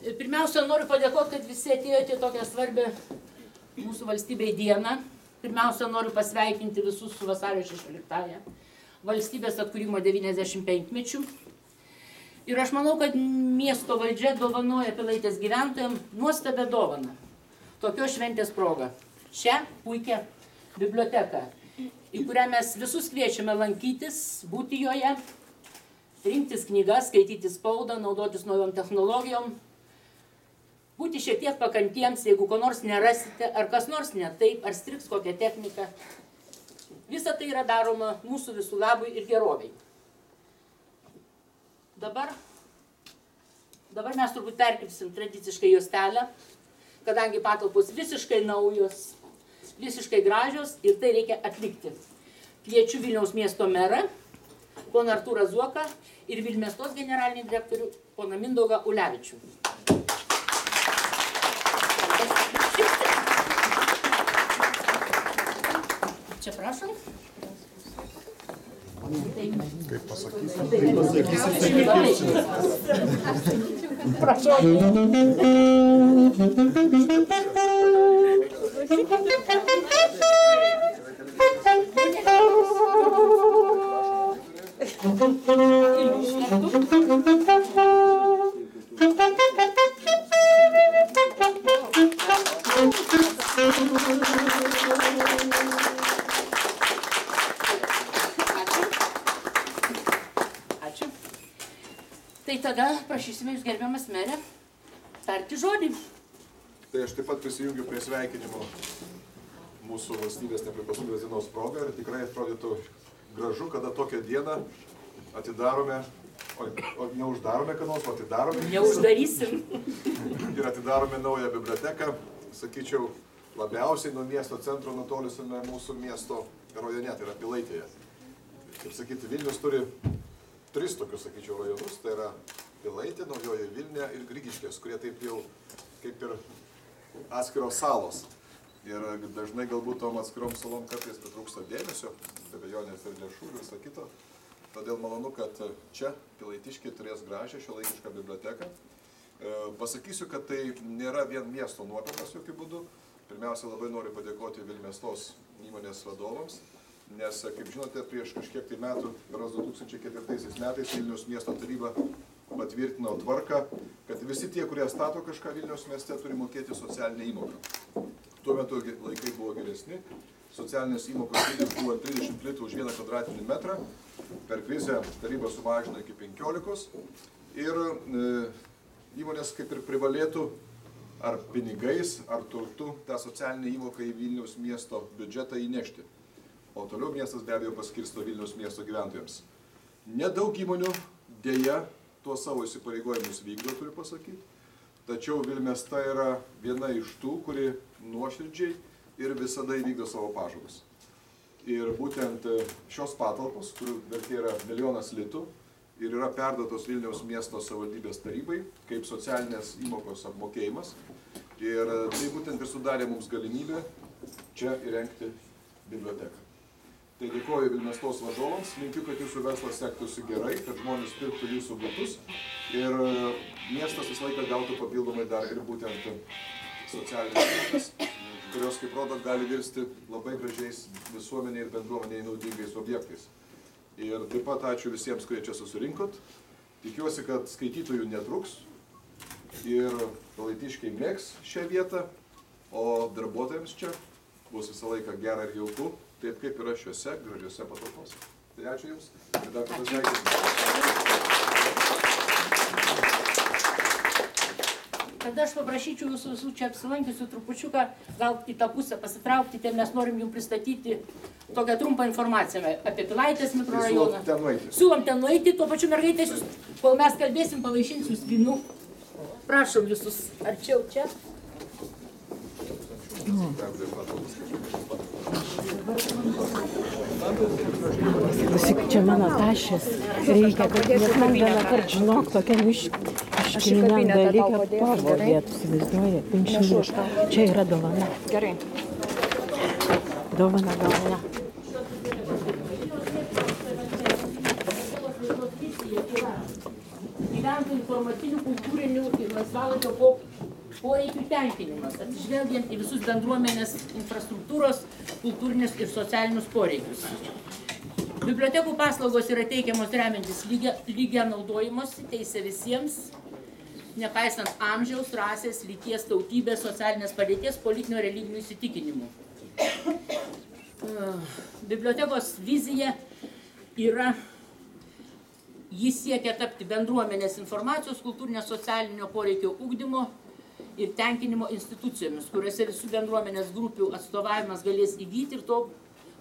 Pirmiausia, noriu padėkoti, kad visi atėjote tokią svarbią mūsų valstybei dieną. Pirmiausia, noriu pasveikinti visus su vasario 16-ąją valstybės atkūrimo 95-mečių. Ir aš manau, kad miesto valdžia dovanoja Pilaitės gyventojams nuostabią dovaną. Tokios šventės proga. Šią puikią biblioteką, į kurią mes visus kviečiame lankytis, būti joje, rinktis knygas, skaityti spaudą, naudotis naujom technologijom, būti šiek tiek pakantiems, jeigu ko nors nerasite, ar kas nors ne taip, ar striks kokią techniką. Visa tai yra daroma mūsų visų labui ir geroviai. Dabar mes turbūt perkirpsim tradiciškai juostelę, kadangi patalpos visiškai naujos, visiškai gražios ir tai reikia atlikti. Kviečiu Vilniaus miesto merą, poną Artūrą Zuoką ir Vilmestos generalinį direktorių, poną Mindaugą Ulevičių. Čia prašom. Kaip pasakysim, prašau. Ačiū. Tai tada prašysime jūs, gerbiamas merė, tarti žodį. Tai aš taip pat prisijungiu prie sveikinimo mūsų valstybės nepriklausomybės dienos proga ir tikrai atrodytų gražu, kada tokią dieną atidarome, o neuždarome, ką nors, o atidarome. Neuždarysim. Ir atidarome naują biblioteką, sakyčiau, labiausiai nuo miesto centro nutolusiame mūsų miesto rajone, tai yra Pilaitėje. Kaip sakyti, Vilnius turi 3 tokius, sakyčiau, rajonus, tai yra Pilaitė, Naujoji Vilnia ir Grigiškės, kurie taip jau kaip ir atskiros salos. Ir dažnai galbūt tom atskirom salom kartais pritrūksta dėmesio, be abejonės ir lėšų ir viso kito. Todėl malonu, kad čia Pilaitiškiai turės gražią šiuolaikišką biblioteką. Pasakysiu, kad tai nėra vien miesto nuopelnas jokių būdų. Pirmiausia, labai noriu padėkoti Vilmestos įmonės vadovams, nes, kaip žinote, prieš kažkiek tai metų, berods 2004 metais, Vilniaus miesto taryba patvirtino tvarką, kad visi tie, kurie stato kažką Vilniaus mieste, turi mokėti socialinę įmoką. Tuo metu laikai buvo geresni, socialinės įmokos dydis buvo 30 litų už 1 kvadratinį metrą, per krizę taryba sumažino iki 15 ir įmonės kaip ir privalėtų ar pinigais, ar turtu tą socialinę įmoką į Vilniaus miesto biudžetą įnešti. O toliau miestas be abejo paskirsto Vilniaus miesto gyventojams. Nedaug įmonių dėja tuos savo įsipareigojimus vykdo, turiu pasakyti. Tačiau Vilmesta yra viena iš tų, kuri nuoširdžiai ir visada įvykdo savo pažadus. Ir būtent šios patalpos, kurių vertė yra 1 milijonas litų ir yra perduotos Vilniaus miesto savivaldybės tarybai kaip socialinės įmokos apmokėjimas. Ir tai būtent ir sudarė mums galimybę čia įrengti biblioteką. Tai dėkoju Vilmestos vadovams, linkiu, kad jūsų verslas sektųsi gerai, kad žmonės pirktų jūsų butus ir miestas visą laiką gautų papildomai dar ir būtent socialinės įmokas, kurios, kaip rodo, gali virsti labai gražiais visuomeniai ir bendruomeniai naudingais objektais. Ir taip pat ačiū visiems, kurie čia susirinkot. Tikiuosi, kad skaitytojų netruks ir pilaitiškiai mėgs šią vietą, o darbuotojams čia bus visą laiką gera ir jauku, taip kaip yra šiuose gražiuose patalpose. Tai ačiū Jums ir dar pasveikinimą. Tada aš paprašyčiau jūsų visų čia apsilankiusių trupučiuką, gal į tą pusę pasitraukti, mes norim jums pristatyti tokią trumpą informaciją apie Pilaitės mikrorajoną. Siūlom ten nueiti, tuo pačiu mergaitės jūs, kol mes kalbėsim, pavaišins jūs vynu. Prašom visus arčiau čia. Klausyk, čia mano tašės. Reikia, kad nes man vieną kartą žinok, tokia iškiliniam dalyką pavadėtų, įsivaizduoja, 500. Čia yra dovana. Gerai. Dovana dovana. Gyventojų informacinių, kultūrinių ir laisvalaikio poreikių tenkinimas, atsižvelgiant į visus bendruomenės infrastruktūros, kultūrinius ir socialinius poreikius. Bibliotekų paslaugos yra teikiamos remiantis lygia naudojimosi teisė visiems, nepaisant amžiaus, rasės, lyties, tautybės, socialinės padėties, politinio religinių įsitikinimų. Bibliotekos vizija yra, jis siekia tapti bendruomenės informacijos, kultūrinio socialinio poreikio ugdymo ir tenkinimo institucijomis, kuriuose visų bendruomenės grupių atstovavimas galės įgyti ir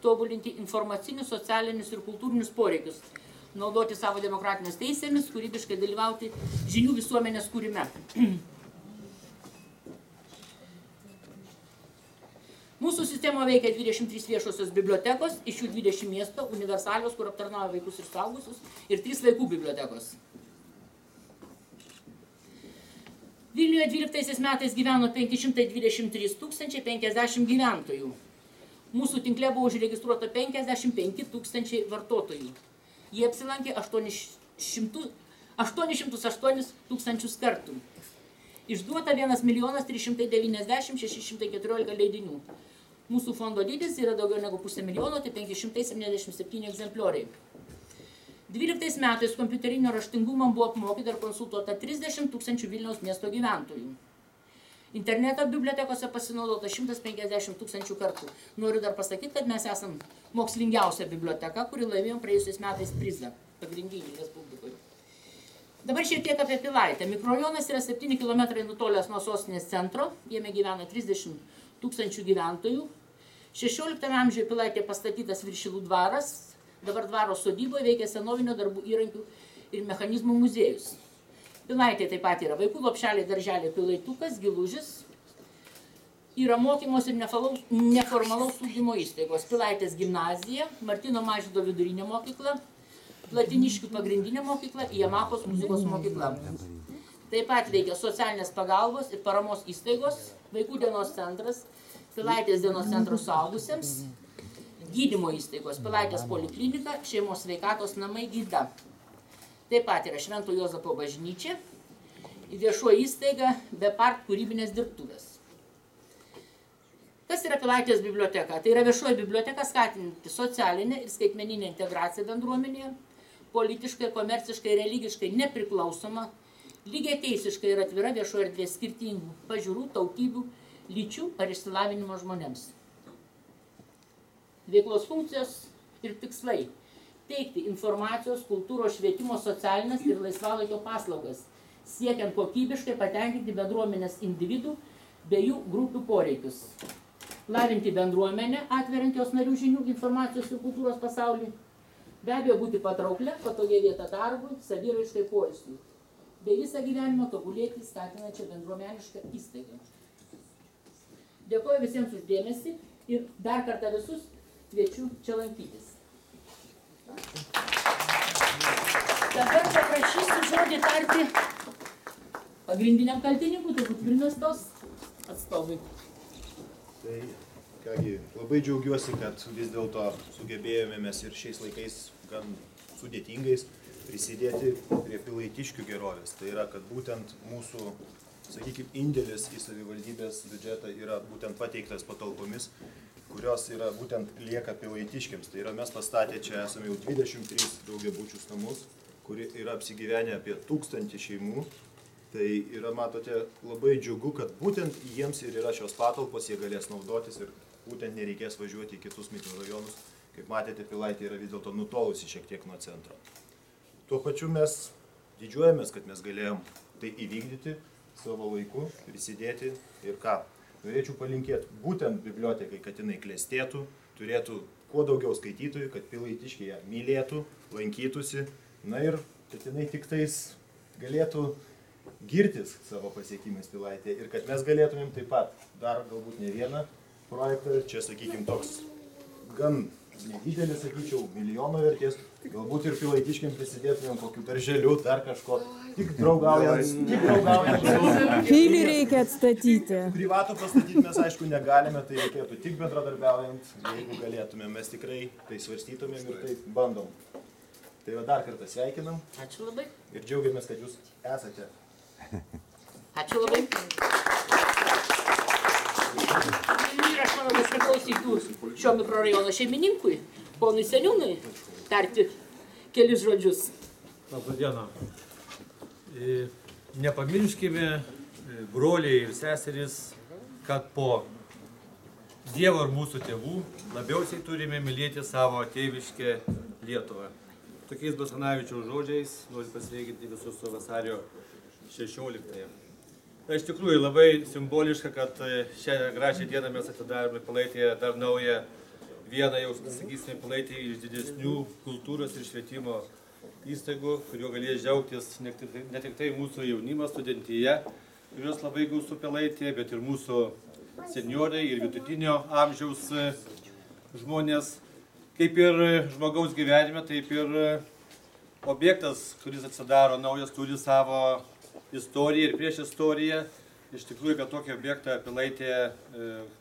tobulinti informacinius, socialinius ir kultūrinius poreikius, naudoti savo demokratinės teisėmis, kūrybiškai dalyvauti žinių visuomenės kūrime. Mūsų sistemoje veikia 23 viešosios bibliotekos, iš jų 20 miesto, universalios, kur aptarnauja vaikus ir suaugusius, ir 3 vaikų bibliotekos. Vilniuje 12 metais gyveno 523 050 gyventojų. Mūsų tinkle buvo užregistruota 55 000 vartotojų. Jie apsilankė 808 000 kartų. Išduota 1 390 614 leidinių. Mūsų fondo dydis yra daugiau negu 500 000, tai 577 egzemplioriai. 12 metais kompiuterinio raštingumo buvo apmokyta ir konsultuota 30 000 Vilniaus miesto gyventojų. Interneto bibliotekose pasinaudota 150 000 kartų. Noriu dar pasakyti, kad mes esam mokslingiausia biblioteka, kuri laimėjom praėjusiais metais prizą, pagrindinį Respublikoje. Dabar šiek tiek apie Pilaitę. Mikrorajonas yra 7 km nutolęs nuo sostinės centro, jame gyvena 30 000 gyventojų. 16 amžiuje Pilaitė pastatytas Viršilų dvaras, dabar dvaro sodyboje veikia senovinio darbų įrankių ir mechanizmų muziejus. Pilaitė taip pat yra vaikų lopšeliai, darželiai, Pilaitukas, Gilužis. Yra mokymos ir neformalaus ugdymo įstaigos. Pilaitės gimnazija, Martyno Mažvydo vidurinė mokykla, Platiniškių pagrindinė mokykla, Jamakos muzikos mokykla. Taip pat veikia socialinės pagalbos ir paramos įstaigos, vaikų dienos centras, Pilaitės dienos centro suaugusiems, gydymo įstaigos, Pilaitės poliklinika, šeimos sveikatos namai Gyda. Taip pat yra Švento Jozapo bažnyčia, viešoji įstaiga Bepart kūrybinės dirbtuvės. Kas yra Pilaitės biblioteka? Tai yra viešoji biblioteka skatinanti socialinę ir skaitmeninę integraciją bendruomenėje, politiškai, komerciškai, religiškai nepriklausoma, lygiai teisiškai ir atvira viešoji erdvė skirtingų pažiūrų, tautybių, lyčių ar išsilavinimo žmonėms. Veiklos funkcijos ir tikslai. Teikti informacijos, kultūros, švietimo, socialinės ir laisvalaikio paslaugas, siekiant kokybiškai patenkinti bendruomenės individų bei jų grupių poreikius. Lavinti bendruomenę, atveriant jos narių žinių, informacijos ir kultūros pasaulį. Be abejo, būti patrauklę, patogia vieta darbui, saviraiškai poilsiui. Bei visą gyvenimą tobulėti skatinančią bendruomenišką įstaigą. Dėkoju visiems už dėmesį ir dar kartą visus kviečiu čia lankytis. Dabar paprašysiu žodį tarti pagrindiniam kaltininkui, turbūt Vilniaus tos atstovai. Tai, kągi, labai džiaugiuosi, kad vis dėlto sugebėjome mes ir šiais laikais gan sudėtingais prisidėti prie pilaitiškių gerovės. Tai yra, kad būtent mūsų, sakykime, indėlis į savivaldybės biudžetą yra būtent pateiktas patalpomis, kurios yra būtent lieka pilaitiškiams. Tai yra, mes pastatė čia esame jau 23 daugiabučius namus, kuri yra apsigyvenę apie 1000 šeimų. Tai yra, matote, labai džiugu, kad būtent jiems ir yra šios patalpos, jie galės naudotis ir būtent nereikės važiuoti į kitus mikrorajonus. Kaip matėte, Pilaitė yra vis dėlto nutolusi šiek tiek nuo centro. Tuo pačiu mes didžiuojamės, kad mes galėjom tai įvykdyti savo laiku, prisidėti ir ką. Norėčiau palinkėti būtent bibliotekai, kad jinai klestėtų, turėtų kuo daugiau skaitytojų, kad pilaitiškiai ją mylėtų, lankytųsi, na ir kad jinai tik tais galėtų girtis savo pasiekimais Pilaitėje ir kad mes galėtumėm taip pat dar galbūt ne vieną projektą, čia sakykime toks gan nedidelis, sakyčiau, milijono vertės, galbūt ir pilaitiškiam prisidėtumėm kokių darželių, dar kažko, tik draugaujant. Filį reikia atstatyti. Privatų pastatyti mes aišku negalime, tai reikėtų tik bendradarbiaujant, jeigu galėtumėm, mes tikrai tai svarstytumėm ir tai bandom. Tai va dar kartą sveikinam. Ačiū labai. Ir džiaugiamės, kad jūs esate. Ačiū labai. Ir aš manau, kad priklausytų šio mikrorajono šeimininkui, ponui Seniūnui, tarti kelius žodžius. Labą dieną. Nepamirškime, broliai ir seserys, kad po Dievo ir mūsų tėvų labiausiai turime mylėti savo tėviškę Lietuvą. Tokiais Basanavičiaus žodžiais noriu pasveikinti visus su vasario 16-ąją. Iš tikrųjų labai simboliška, kad šią gražią dieną mes atidarėme Pilaitėje dar naują vieną, jau sakysime, Pilaitėje iš didesnių kultūros ir švietimo įstaigų, kuriuo galės džiaugtis ne tik tai mūsų jaunimas, studentija, kurios labai gausu Pilaitėje, bet ir mūsų senjorai ir vidutinio amžiaus žmonės. Kaip ir žmogaus gyvenime, taip ir objektas, kuris atsidaro naujas, turi savo istoriją ir prieš istoriją. Iš tikrųjų, kad tokį objektą Pilaitėje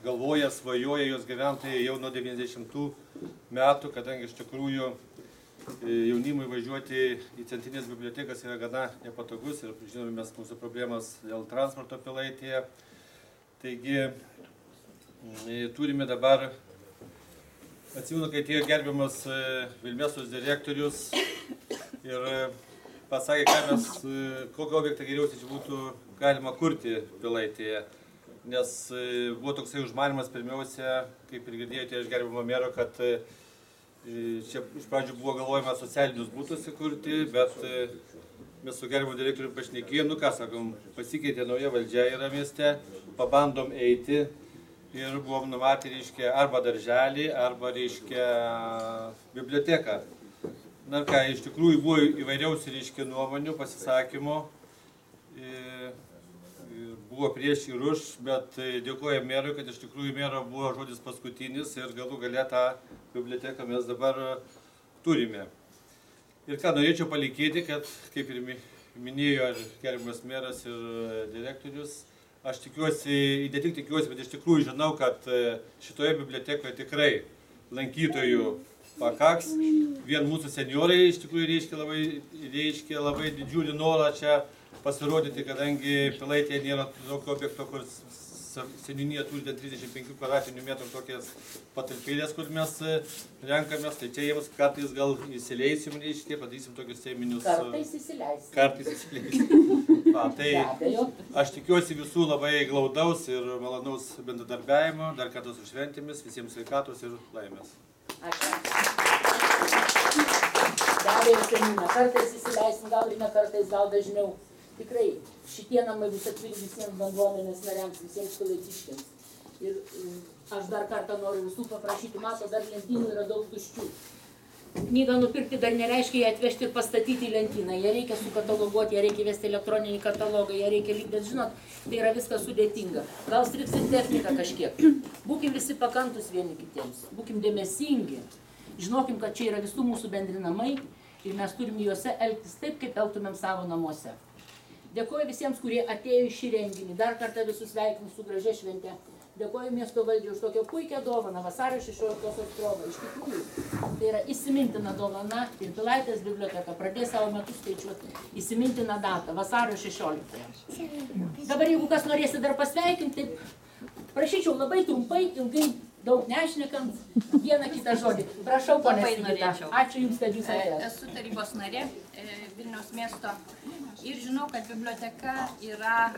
galvoja, svajoja jos gyventojai jau nuo 90 metų, kadangi iš tikrųjų jaunimui važiuoti į centrinės bibliotekas yra gana nepatogus ir žinome mes mūsų problemas dėl transporto Pilaitėje. Taigi turime dabar, atsimenu, kai atėjo gerbiamas Vilmėsos direktorius ir pasakė, kokį objektą geriausiai būtų galima kurti Pilaitėje. Nes buvo toksai užmanymas pirmiausia, kaip ir girdėjote iš gerbiamo mero, kad čia iš pradžių buvo galvojama socialinius būtus įkurti, bet mes su gerbiamu direktoriumi pašnekėjom, ką sakom, pasikeitė nauja valdžia yra mieste, pabandom eiti ir buvom numatę, reiškia, arba darželį, arba, reiškia, biblioteką. Na ką, iš tikrųjų buvo įvairiausių, reiškia, nuomonių, pasisakymų, buvo prieš ir už, bet dėkojame merui, kad iš tikrųjų mero buvo žodis paskutinis ir galų gale tą biblioteką mes dabar turime. Ir ką norėčiau palikėti, kad, kaip ir minėjo gerbiamas meras ir direktorius, aš tikiuosi, ne tik tikiuosi, bet iš tikrųjų žinau, kad šitoje bibliotekoje tikrai lankytojų pakaks. Vien mūsų senjorai iš tikrųjų reiškia labai didžiulį norą čia pasirodyti, kadangi Pilaitėje nėra tokio objekto, kur seniūnija turi 35 kvadratinių metrų tokias patalpėlės, kur mes renkamės, tai čia jiems kartais gal įsileisim, reiškia, padarysim tokius seiminius. Kartais įsileisim. Kartais įsileisim. Tai aš tikiuosi visų labai glaudaus ir malonaus bendradarbiavimo, dar kartą su šventėmis, visiems sveikatos ir laimės. Ačiū. Be abejo, seniūną, kartais įsileisim, gal ir ne kartais, gal dažniau. Tikrai, šitie namai bus atviri visiems bendruomenės nariams, visiems pilaitiškiams. Ir aš dar kartą noriu visų paprašyti, mato, dar lentynų yra daug tuščių. Knygą nupirkti dar nereiškia ją atvežti ir pastatyti į lentyną. Ją reikia sukataloguoti, ją reikia vesti elektroninį katalogą, ją reikia lyg, bet žinot, tai yra viskas sudėtinga. Gal striksim techniką kažkiek. Būkim visi pakantus vieni kitiems, būkim dėmesingi. Žinokim, kad čia yra visų mūsų bendri namai ir mes turime juose elgtis taip, kaip elgtumėm savo namuose. Dėkoju visiems, kurie atėjo į šį renginį. Dar kartą visus sveikinu su gražia švente. Dėkoju miesto valdžiai už tokią puikią dovaną, vasario 16-osios progą. Iš tikrųjų, tai yra įsimintina dovana ir Pilaitės biblioteka pradės savo metus skaičiuoti įsimintiną datą, vasario 16. Dabar, jeigu kas norėsi dar pasveikinti, prašyčiau labai trumpai, ilgai, daug nešnekant, vieną kitą žodį. Prašau, ponė Sigita. Ačiū Jums, kad Jūs atėjote. Esu tarybos narė Vilniaus miesto ir žinau, kad biblioteka yra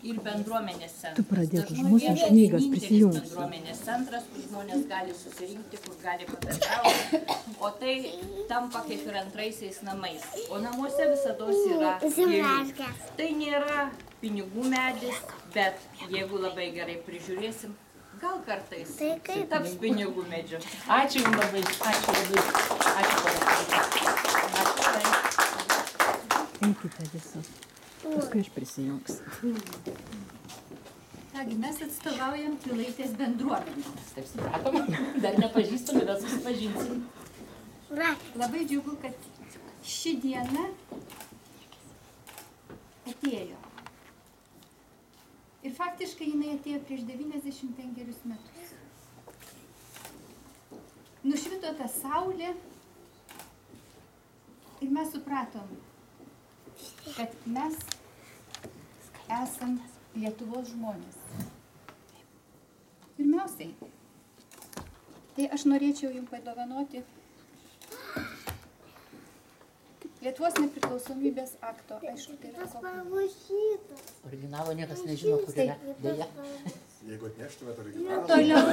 ir bendruomenės centras. Tu pradėk už mūsų knygas prisijungti. Bendruomenės centras, kur žmonės gali susirinkti, kur gali pabendrauti, o tai tampa kaip ir antraisiais namais. O namuose visados yra gėlių. Tai nėra pinigų medis, bet jeigu labai gerai prižiūrėsim, gal kartais taps pinigų medžiu. Ačiū Jums labai. Ačiū labai. Ačiū labai. Eikite visus. Paskui aš prisijungsiu. Kągi, mes atstovaujam Pilaitės bendruomenę. Taip supratom, dar nepažįstame, bet susipažinsim. Labai džiugu, kad ši diena atėjo. Ir faktiškai jinai atėjo prieš 95 metus. Nušvito ta saulė ir mes supratom, kad mes esam Lietuvos žmonės. Pirmiausiai, tai aš norėčiau jums padovanoti Lietuvos nepriklausomybės akto. Aišku, tai yra kopija. Originalo niekas nežino, kur yra. Deja. Jeigu atneštumėt originalą, Toliau,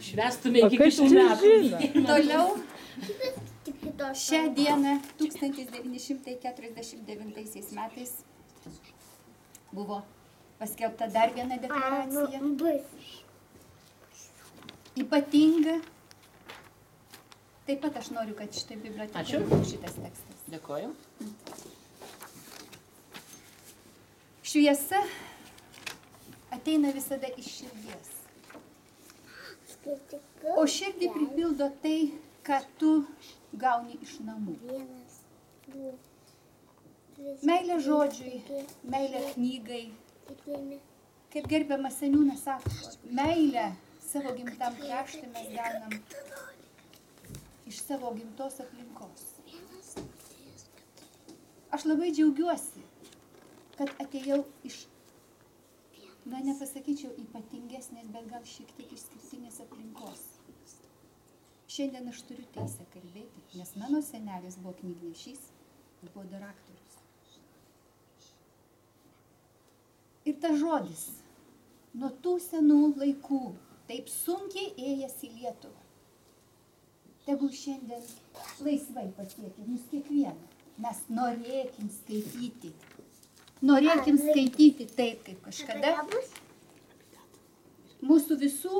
Švęstume iki kitų metų. toliau. Šią dieną 1949 metais buvo paskelbta dar viena deklaracija. Ypatinga. Taip pat aš noriu, kad šitą biblioteką būtų šitas tekstas. Dėkoju. Šviesa ateina visada iš širdies. O širdį pripildo tai, ką tu gauni iš namų. Meilė žodžiui, meilė knygai. Kaip gerbiamas seniūnas sako, meilę savo gimtam kraštui mes gaunam iš savo gimtos aplinkos. Aš labai džiaugiuosi, kad atėjau iš, nepasakyčiau ypatingesnės, bet gal šiek tiek išskirtinės aplinkos. Šiandien aš turiu teisę kalbėti, nes mano senelis buvo knygnešys, buvo dar aktorius. Ir tas žodis, nuo tų senų laikų, taip sunkiai ėjęs į Lietuvą, tegul šiandien laisvai pasiekia mus kiekvieną. Mes norėkim skaityti. Norėkim skaityti taip, kaip kažkada mūsų visų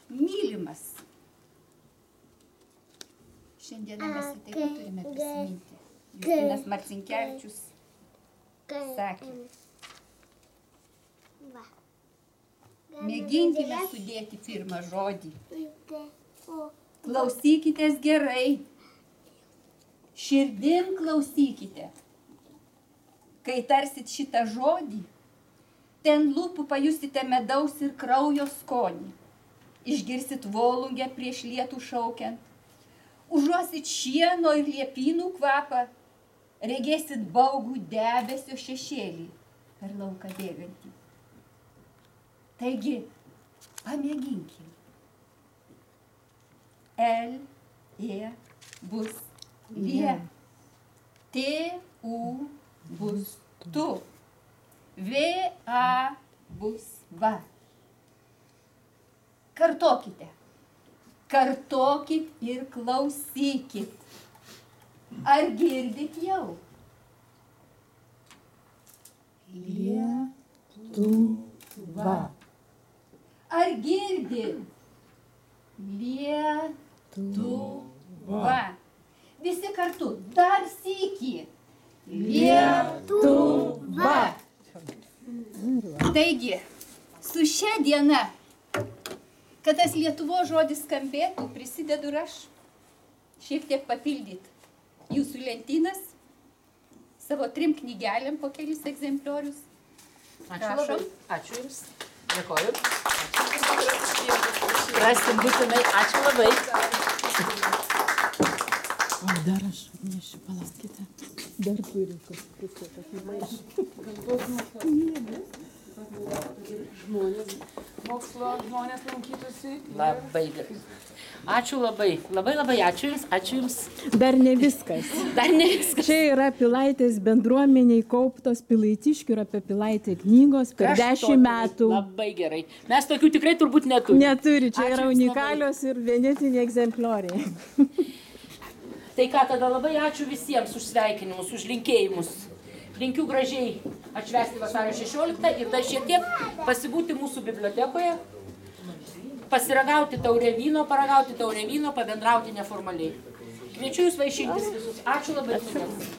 mylimas. Šiandieną mes į tai turime prisiminti. Justinas Marcinkevičius sakė, mėginkime sudėti pirmą žodį. Klausykitės gerai. Širdim klausykite. Kai tarsit šitą žodį, ten lūpų pajusite medaus ir kraujo skonį. Išgirsit volungę prieš lietų šaukiant. Užuosit šieno ir liepynų kvapą. Regėsit baugų debesio šešėlį per lauką bėgantį. Taigi, pamėginkim. L, E bus lie. T, U bus tu. V, A bus va. Kartokite. Kartokit ir klausykit. Ar girdit jau? Lietuva. Ar girdit? Lietuva. Visi kartu, dar sykį. Lietuva. Taigi, su šia diena, kad tas Lietuvos žodis skambėtų, prisidedu ir aš šiek tiek papildyti jūsų lentynas, savo 3 knygelėm po kelis egzempliorius. Ačiū labai. Ačiū Jums. Dėkoju. Rasim būtinai. Ačiū labai. O dar aš nešiu, palaskite. Dar turiu kažkokiu tokį maišą. Mokslo žmonės lankytųsi. Labai gerai. Ačiū labai. Labai ačiū Jums. Ačiū Jums. Dar ne viskas. Dar ne viskas. Čia yra Pilaitės bendruomeniai kauptos Pilaitiškių ir apie Pilaitę knygos per 10 metų. Labai gerai. Mes tokių tikrai turbūt neturime. Neturi, čia Ačiū yra Jums unikalios ir vienetiniai egzemplioriai. Tai ką, tada labai ačiū visiems už sveikinimus, už linkėjimus. Linkiu gražiai atšvęsti vasario 16 ir dar šiek tiek pasibūti mūsų bibliotekoje, pasiragauti taurę vyno, paragauti taurę vyno, pabendrauti neformaliai. Kviečiu Jūs vaišintis visus. Ačiū labai visiems.